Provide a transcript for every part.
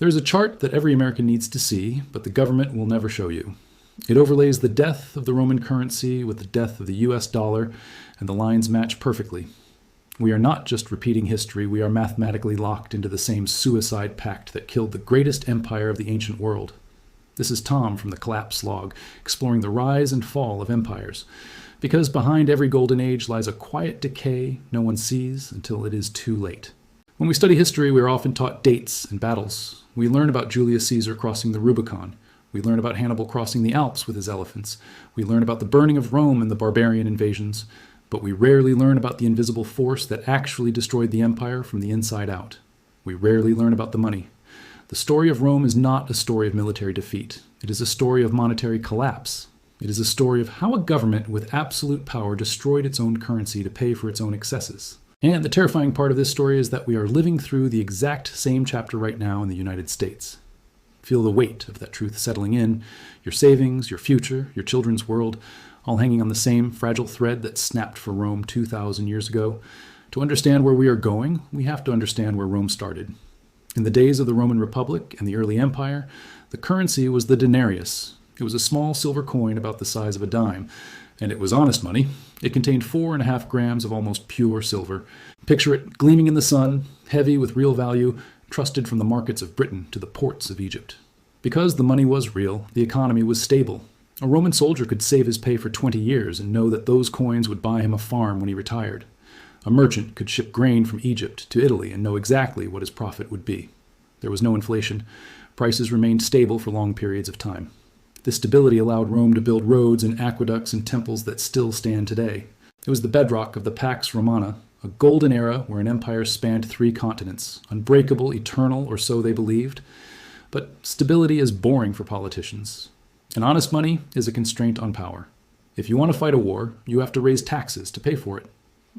There's a chart that every American needs to see, but the government will never show you. It overlays the death of the Roman currency with the death of the US dollar, and the lines match perfectly. We are not just repeating history, we are mathematically locked into the same suicide pact that killed the greatest empire of the ancient world. This is Tom from the Collapse Log, exploring the rise and fall of empires. Because behind every golden age lies a quiet decay no one sees until it is too late. When we study history, we are often taught dates and battles. We learn about Julius Caesar crossing the Rubicon. We learn about Hannibal crossing the Alps with his elephants. We learn about the burning of Rome and the barbarian invasions. But we rarely learn about the invisible force that actually destroyed the empire from the inside out. We rarely learn about the money. The story of Rome is not a story of military defeat. It is a story of monetary collapse. It is a story of how a government with absolute power destroyed its own currency to pay for its own excesses. And the terrifying part of this story is that we are living through the exact same chapter right now in the United States. Feel the weight of that truth settling in, your savings, your future, your children's world, all hanging on the same fragile thread that snapped for Rome 2,000 years ago. To understand where we are going, we have to understand where Rome started. In the days of the Roman Republic and the early empire, the currency was the denarius. It was a small silver coin about the size of a dime, and it was honest money. It contained 4.5 grams of almost pure silver. Picture it gleaming in the sun, heavy with real value, trusted from the markets of Britain to the ports of Egypt. Because the money was real, the economy was stable. A Roman soldier could save his pay for 20 years and know that those coins would buy him a farm when he retired. A merchant could ship grain from Egypt to Italy and know exactly what his profit would be. There was no inflation. Prices remained stable for long periods of time. This stability allowed Rome to build roads and aqueducts and temples that still stand today. It was the bedrock of the Pax Romana, a golden era where an empire spanned 3 continents, unbreakable, eternal, or so they believed. But stability is boring for politicians. And honest money is a constraint on power. If you want to fight a war, you have to raise taxes to pay for it.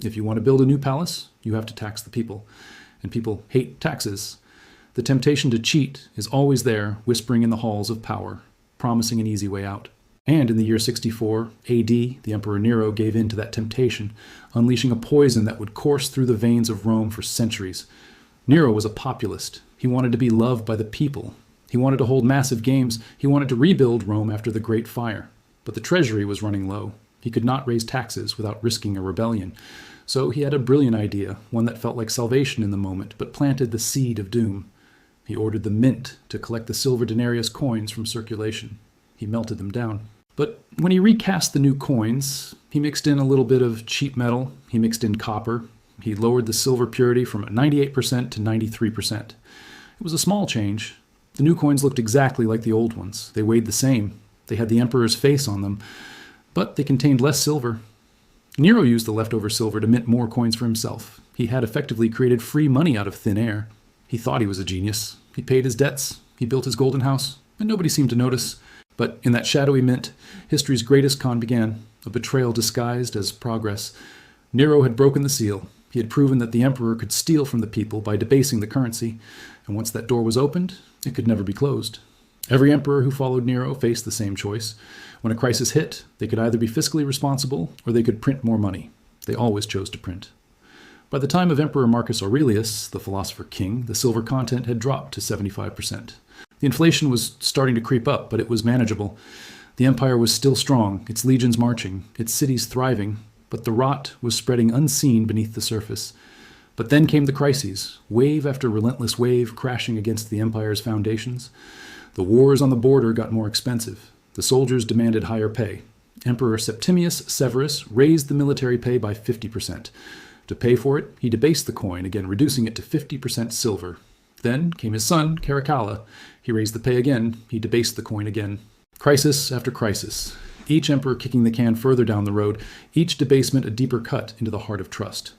If you want to build a new palace, you have to tax the people. And people hate taxes. The temptation to cheat is always there, whispering in the halls of power, promising an easy way out. And in the year 64 AD, the Emperor Nero gave in to that temptation, unleashing a poison that would course through the veins of Rome for centuries. Nero was a populist. He wanted to be loved by the people. He wanted to hold massive games. He wanted to rebuild Rome after the Great Fire. But the treasury was running low. He could not raise taxes without risking a rebellion. So he had a brilliant idea, one that felt like salvation in the moment, but planted the seed of doom. He ordered the mint to collect the silver denarius coins from circulation. He melted them down. But when he recast the new coins, he mixed in a little bit of cheap metal. He mixed in copper. He lowered the silver purity from 98% to 93%. It was a small change. The new coins looked exactly like the old ones. They weighed the same. They had the emperor's face on them, but they contained less silver. Nero used the leftover silver to mint more coins for himself. He had effectively created free money out of thin air. He thought he was a genius. He paid his debts. He built his golden house, and nobody seemed to notice. But in that shadowy mint, history's greatest con began, a betrayal disguised as progress. Nero had broken the seal. He had proven that the emperor could steal from the people by debasing the currency, and once that door was opened, it could never be closed. Every emperor who followed Nero faced the same choice. When a crisis hit, they could either be fiscally responsible or they could print more money. They always chose to print. By the time of Emperor Marcus Aurelius, the philosopher king, the silver content had dropped to 75%. The inflation was starting to creep up, but it was manageable. The empire was still strong, its legions marching, its cities thriving, but the rot was spreading unseen beneath the surface. But then came the crises, wave after relentless wave crashing against the empire's foundations. The wars on the border got more expensive. The soldiers demanded higher pay. Emperor Septimius Severus raised the military pay by 50%. To pay for it, he debased the coin, again reducing it to 50% silver. Then came his son, Caracalla. He raised the pay again. He debased the coin again. Crisis after crisis. Each emperor kicking the can further down the road, each debasement a deeper cut into the heart of trust.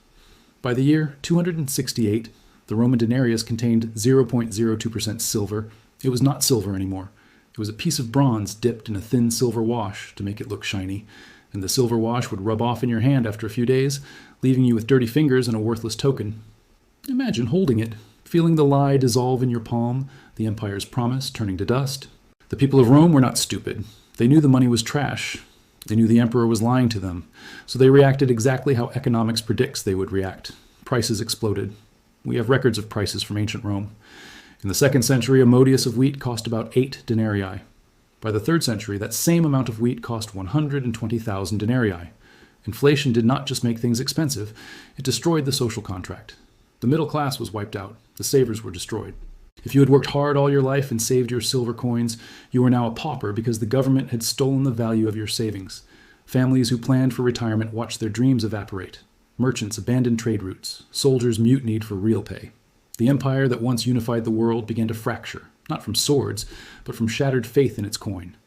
By the year 268, the Roman denarius contained 0.02% silver. It was not silver anymore. It was a piece of bronze dipped in a thin silver wash to make it look shiny, and the silver wash would rub off in your hand after a few days, leaving you with dirty fingers and a worthless token. Imagine holding it, feeling the lie dissolve in your palm, the empire's promise turning to dust. The people of Rome were not stupid. They knew the money was trash. They knew the emperor was lying to them, so they reacted exactly how economics predicts they would react. Prices exploded. We have records of prices from ancient Rome. In the 2nd century, a modius of wheat cost about 8 denarii. By the 3rd century, that same amount of wheat cost 120,000 denarii. Inflation did not just make things expensive, it destroyed the social contract. The middle class was wiped out, the savers were destroyed. If you had worked hard all your life and saved your silver coins, you were now a pauper because the government had stolen the value of your savings. Families who planned for retirement watched their dreams evaporate. Merchants abandoned trade routes. Soldiers mutinied for real pay. The empire that once unified the world began to fracture, not from swords, but from shattered faith in its coin.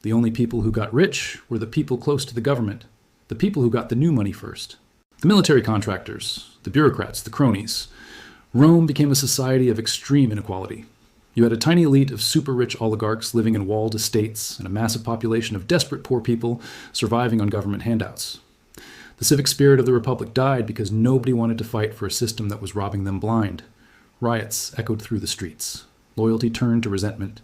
The only people who got rich were the people close to the government, the people who got the new money first. The military contractors, the bureaucrats, the cronies. Rome became a society of extreme inequality. You had a tiny elite of super-rich oligarchs living in walled estates and a massive population of desperate poor people surviving on government handouts. The civic spirit of the Republic died because nobody wanted to fight for a system that was robbing them blind. Riots echoed through the streets. Loyalty turned to resentment.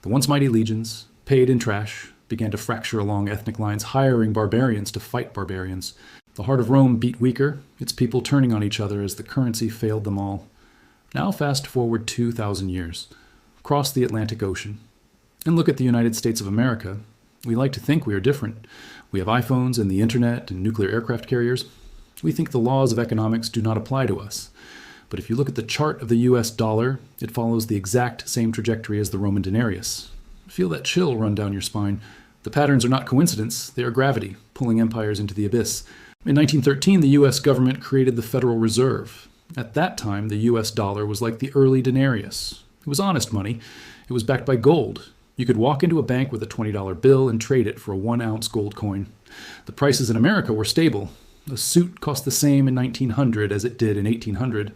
The once mighty legions, paid in trash, began to fracture along ethnic lines, hiring barbarians to fight barbarians. The heart of Rome beat weaker, its people turning on each other as the currency failed them all. Now fast forward 2,000 years. Cross the Atlantic Ocean. And look at the United States of America. We like to think we are different. We have iPhones and the internet and nuclear aircraft carriers. We think the laws of economics do not apply to us. But if you look at the chart of the US dollar, it follows the exact same trajectory as the Roman Denarius. Feel that chill run down your spine. The patterns are not coincidence, they are gravity, pulling empires into the abyss. In 1913, the US government created the Federal Reserve. At that time, the US dollar was like the early denarius. It was honest money. It was backed by gold. You could walk into a bank with a $20 bill and trade it for a 1-ounce gold coin. The prices in America were stable. A suit cost the same in 1900 as it did in 1800.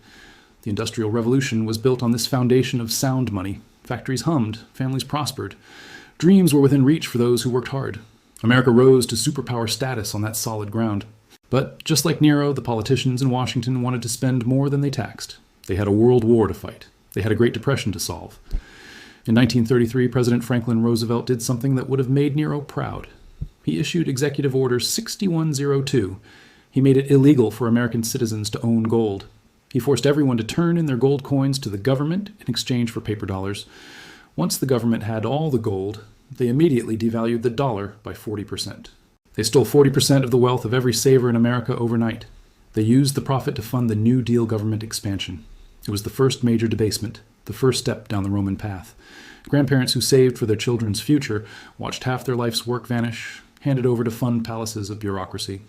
The Industrial Revolution was built on this foundation of sound money. Factories hummed, families prospered. Dreams were within reach for those who worked hard. America rose to superpower status on that solid ground. But just like Nero, the politicians in Washington wanted to spend more than they taxed. They had a world war to fight. They had a Great Depression to solve. In 1933, President Franklin Roosevelt did something that would have made Nero proud. He issued Executive Order 6102. He made it illegal for American citizens to own gold. He forced everyone to turn in their gold coins to the government in exchange for paper dollars. Once the government had all the gold, they immediately devalued the dollar by 40%. They stole 40% of the wealth of every saver in America overnight. They used the profit to fund the New Deal government expansion. It was the first major debasement, the first step down the Roman path. Grandparents who saved for their children's future watched half their life's work vanish, handed over to fund palaces of bureaucracy.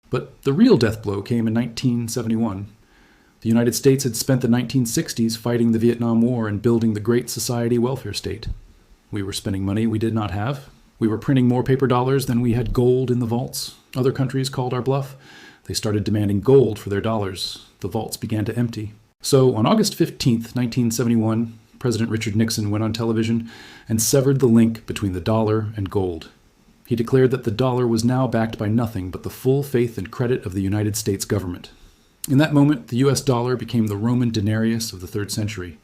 But the real death blow came in 1971. The United States had spent the 1960s fighting the Vietnam War and building the Great Society welfare state. We were spending money we did not have. We were printing more paper dollars than we had gold in the vaults. Other countries called our bluff. They started demanding gold for their dollars. The vaults began to empty. So on August 15th, 1971, President Richard Nixon went on television and severed the link between the dollar and gold. He declared that the dollar was now backed by nothing but the full faith and credit of the United States government. In that moment, the US dollar became the Roman denarius of the 3rd century.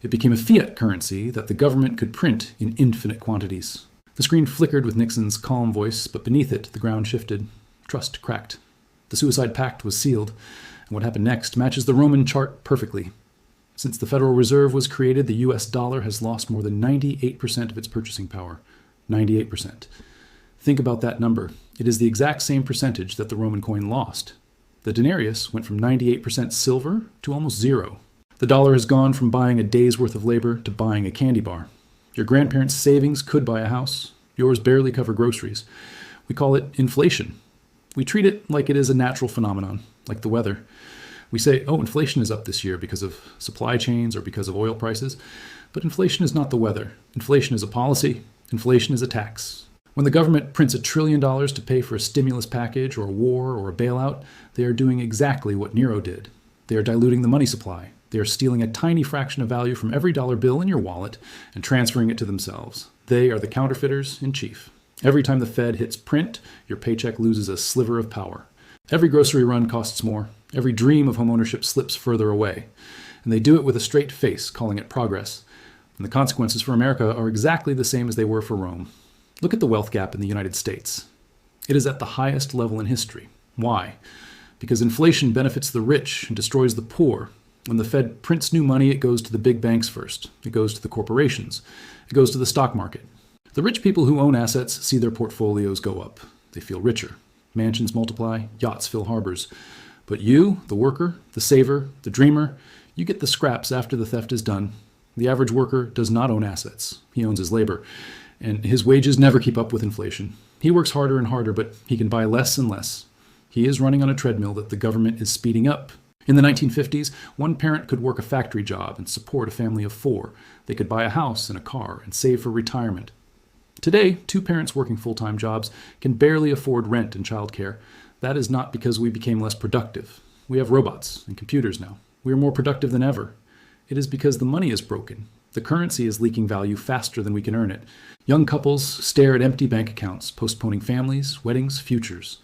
It became a fiat currency that the government could print in infinite quantities. The screen flickered with Nixon's calm voice, but beneath it, the ground shifted. Trust cracked. The suicide pact was sealed, and what happened next matches the Roman chart perfectly. Since the Federal Reserve was created, the US dollar has lost more than 98% of its purchasing power. 98%. Think about that number. It is the exact same percentage that the Roman coin lost. The denarius went from 98% silver to almost zero. The dollar has gone from buying a day's worth of labor to buying a candy bar. Your grandparents' savings could buy a house. Yours barely cover groceries. We call it inflation. We treat it like it is a natural phenomenon, like the weather. We say, oh, inflation is up this year because of supply chains or because of oil prices. But inflation is not the weather. Inflation is a policy. Inflation is a tax. When the government prints $1 trillion to pay for a stimulus package or a war or a bailout, they are doing exactly what Nero did. They are diluting the money supply. They are stealing a tiny fraction of value from every dollar bill in your wallet and transferring it to themselves. They are the counterfeiters in chief. Every time the Fed hits print, your paycheck loses a sliver of power. Every grocery run costs more. Every dream of homeownership slips further away. And they do it with a straight face, calling it progress. And the consequences for America are exactly the same as they were for Rome. Look at the wealth gap in the United States. It is at the highest level in history. Why? Because inflation benefits the rich and destroys the poor. When the Fed prints new money, it goes to the big banks first. It goes to the corporations. It goes to the stock market. The rich people who own assets see their portfolios go up. They feel richer. Mansions multiply, yachts fill harbors. But you, the worker, the saver, the dreamer, you get the scraps after the theft is done. The average worker does not own assets. He owns his labor. And his wages never keep up with inflation. He works harder and harder, but he can buy less and less. He is running on a treadmill that the government is speeding up. In the 1950s, one parent could work a factory job and support a family of 4. They could buy a house and a car and save for retirement. Today, 2 parents working full-time jobs can barely afford rent and childcare. That is not because we became less productive. We have robots and computers now. We are more productive than ever. It is because the money is broken. The currency is leaking value faster than we can earn it. Young couples stare at empty bank accounts, postponing families, weddings, futures.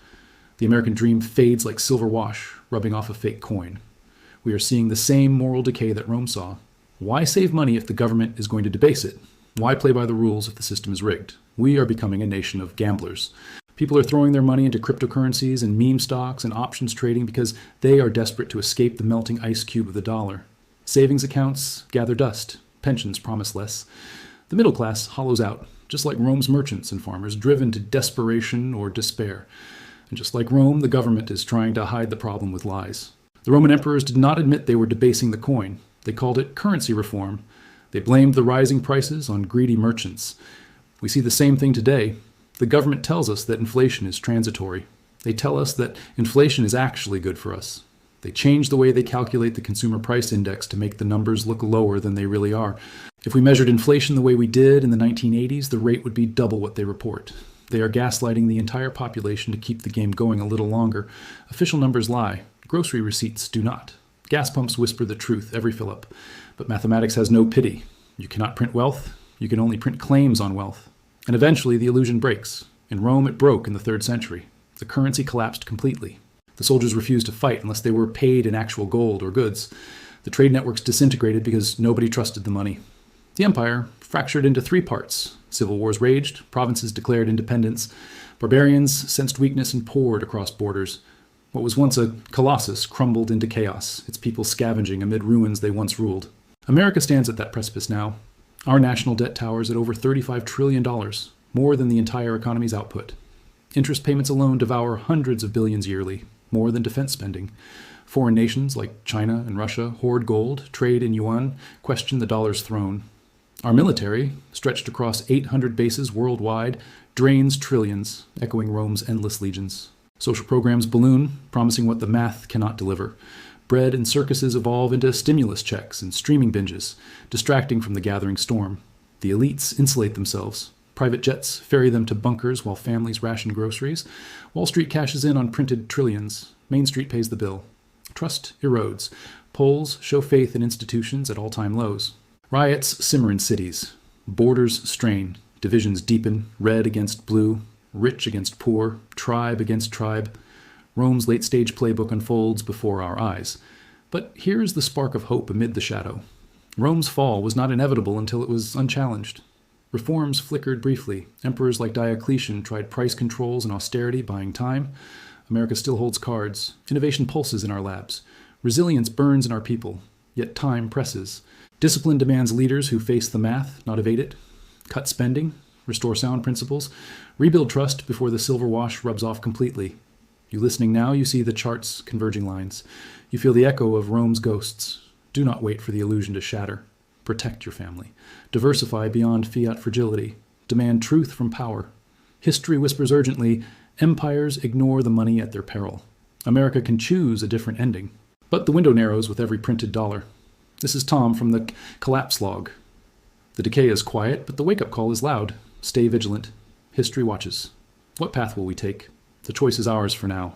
The American dream fades like silver wash, rubbing off a fake coin. We are seeing the same moral decay that Rome saw. Why save money if the government is going to debase it? Why play by the rules if the system is rigged? We are becoming a nation of gamblers. People are throwing their money into cryptocurrencies and meme stocks and options trading because they are desperate to escape the melting ice cube of the dollar. Savings accounts gather dust. Pensions promise less. The middle class hollows out, just like Rome's merchants and farmers, driven to desperation or despair. And just like Rome, the government is trying to hide the problem with lies. The Roman emperors did not admit they were debasing the coin. They called it currency reform. They blamed the rising prices on greedy merchants. We see the same thing today. The government tells us that inflation is transitory. They tell us that inflation is actually good for us. They change the way they calculate the consumer price index to make the numbers look lower than they really are. If we measured inflation the way we did in the 1980s, the rate would be double what they report. They are gaslighting the entire population to keep the game going a little longer. Official numbers lie. Grocery receipts do not. Gas pumps whisper the truth every fill-up. But mathematics has no pity. You cannot print wealth. You can only print claims on wealth. And eventually the illusion breaks. In Rome, it broke in the 3rd century. The currency collapsed completely. The soldiers refused to fight unless they were paid in actual gold or goods. The trade networks disintegrated because nobody trusted the money. The empire fractured into 3 parts. Civil wars raged, provinces declared independence, barbarians sensed weakness and poured across borders. What was once a colossus crumbled into chaos, its people scavenging amid ruins they once ruled. America stands at that precipice now. Our national debt towers at over $35 trillion, more than the entire economy's output. Interest payments alone devour hundreds of billions yearly, more than defense spending. Foreign nations like China and Russia hoard gold, trade in yuan, question the dollar's throne. Our military, stretched across 800 bases worldwide, drains trillions, echoing Rome's endless legions. Social programs balloon, promising what the math cannot deliver. Bread and circuses evolve into stimulus checks and streaming binges, distracting from the gathering storm. The elites insulate themselves. Private jets ferry them to bunkers while families ration groceries. Wall Street cashes in on printed trillions. Main Street pays the bill. Trust erodes. Polls show faith in institutions at all-time lows. Riots simmer in cities. Borders strain. Divisions deepen. Red against blue. Rich against poor. Tribe against tribe. Rome's late-stage playbook unfolds before our eyes. But here's the spark of hope amid the shadow. Rome's fall was not inevitable until it was unchallenged. Reforms flickered briefly. Emperors like Diocletian tried price controls and austerity, buying time. America still holds cards. Innovation pulses in our labs. Resilience burns in our people. Yet time presses. Discipline demands leaders who face the math, not evade it. Cut spending. Restore sound principles. Rebuild trust before the silver wash rubs off completely. You listening now, you see the chart's converging lines. You feel the echo of Rome's ghosts. Do not wait for the illusion to shatter. Protect your family. Diversify beyond fiat fragility. Demand truth from power. History whispers urgently, empires ignore the money at their peril. America can choose a different ending. But the window narrows with every printed dollar. This is Tom from the collapse log. The decay is quiet, but the wake-up call is loud. Stay vigilant. History watches. What path will we take? The choice is ours for now.